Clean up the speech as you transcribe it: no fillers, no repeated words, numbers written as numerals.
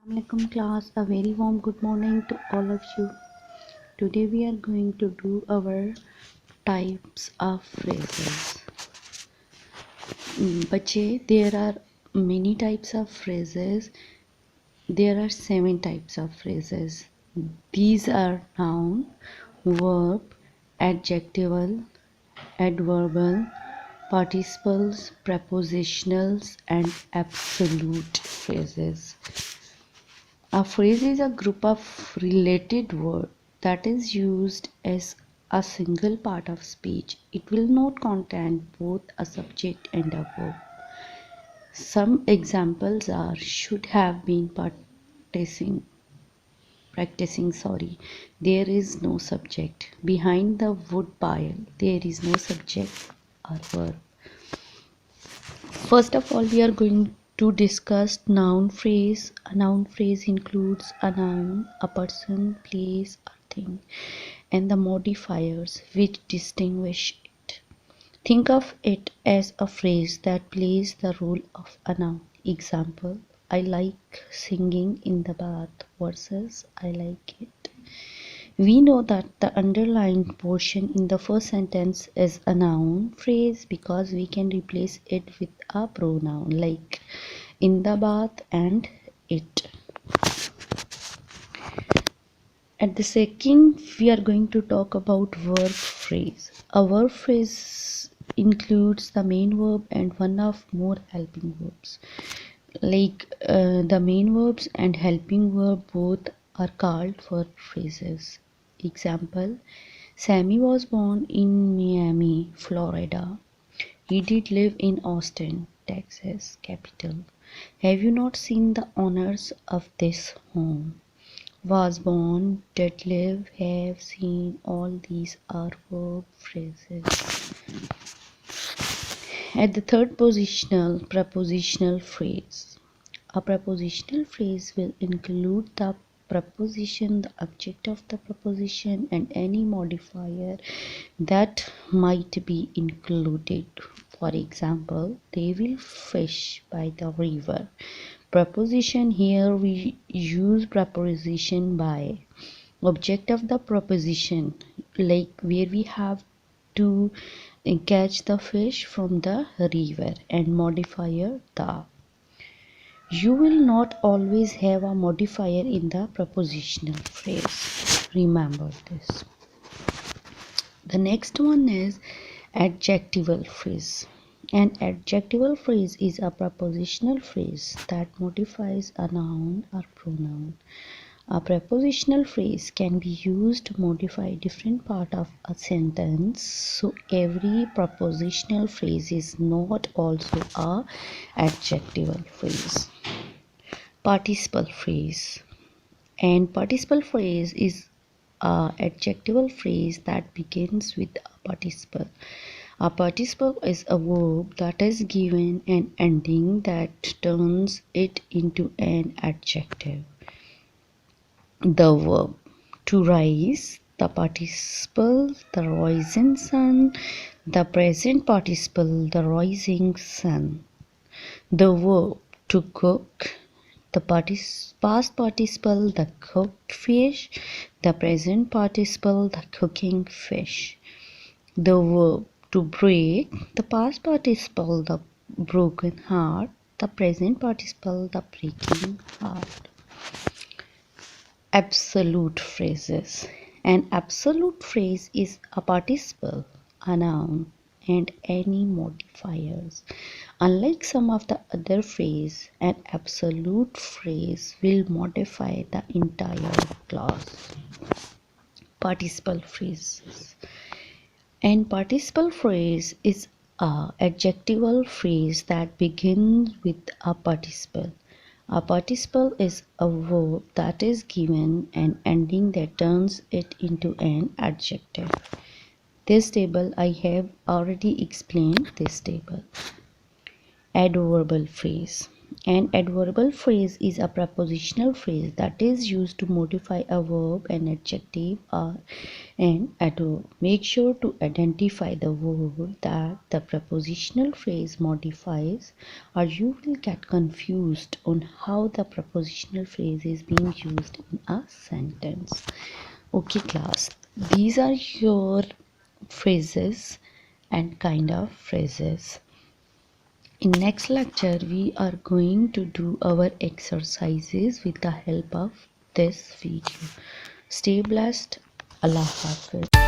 Assalamualaikum class, a very warm good morning to all of you. Today we are going to do our types of phrases. Bache, there are many types of phrases. There are 7 types of phrases. These are noun, verb, adjectival, adverbial, participles, prepositionals, and absolute phrases. A phrase is a group of related words that is used as a single part of speech. It will not contain both a subject and a verb. Some examples are should have been practicing. There is no subject. Behind the wood pile, there is no subject or verb. First of all, we are going to discuss noun phrase. A noun phrase includes a noun, a person, place, or thing, and the modifiers which distinguish it. Think of it as a phrase that plays the role of a noun. Example, I like singing in the bath versus I like it. We know that the underlined portion in the first sentence is a noun phrase because we can replace it with a pronoun like in the bath and it. At the second, we are going to talk about verb phrase. A verb phrase includes the main verb and one of more helping verbs. The main verbs and helping verb both are called verb phrases. Example, Sammy was born in Miami, Florida. He did live in Austin, Texas, capital. Have you not seen the owners of this home? Was born, did live, have seen, all these are verb phrases. At the third positional, prepositional phrase. A prepositional phrase will include the preposition, the object of the preposition, and any modifier that might be included. For example, they will fish by the river. Preposition, here we use preposition by. Object of the preposition, like where we have to catch the fish from the river, and modifier the. You will not always have a modifier in the prepositional phrase. Remember this. The next one is adjectival phrase. An adjectival phrase is a prepositional phrase that modifies a noun or pronoun. A prepositional phrase can be used to modify different part of a sentence, so every prepositional phrase is not also a adjectival phrase. Participle phrase. An participle phrase is a adjectival phrase that begins with a participle. A participle is a verb that is given an ending that turns it into an adjective. The verb to rise, the participle, the rising sun, the present participle, the rising sun. The verb to cook, the past participle, the cooked fish, the present participle, the cooking fish. The verb to break, the past participle, the broken heart, the present participle, the breaking heart. Absolute phrases. An absolute phrase is a participle, a noun, and any modifiers. Unlike some of the other phrases, an absolute phrase will modify the entire clause. Participle phrases. An participle phrase is a adjectival phrase that begins with a participle. A participle is a verb that is given an ending that turns it into an adjective. This table I have already explained this table. Adverbial phrase. An adverbial phrase is a prepositional phrase that is used to modify a verb, an adjective, or an adverb. Make sure to identify the word that the prepositional phrase modifies, or you will get confused on how the prepositional phrase is being used in a sentence. Okay, class, these are your phrases and kind of phrases. In next lecture, we are going to do our exercises with the help of this video. Stay blessed. Allah Hafiz.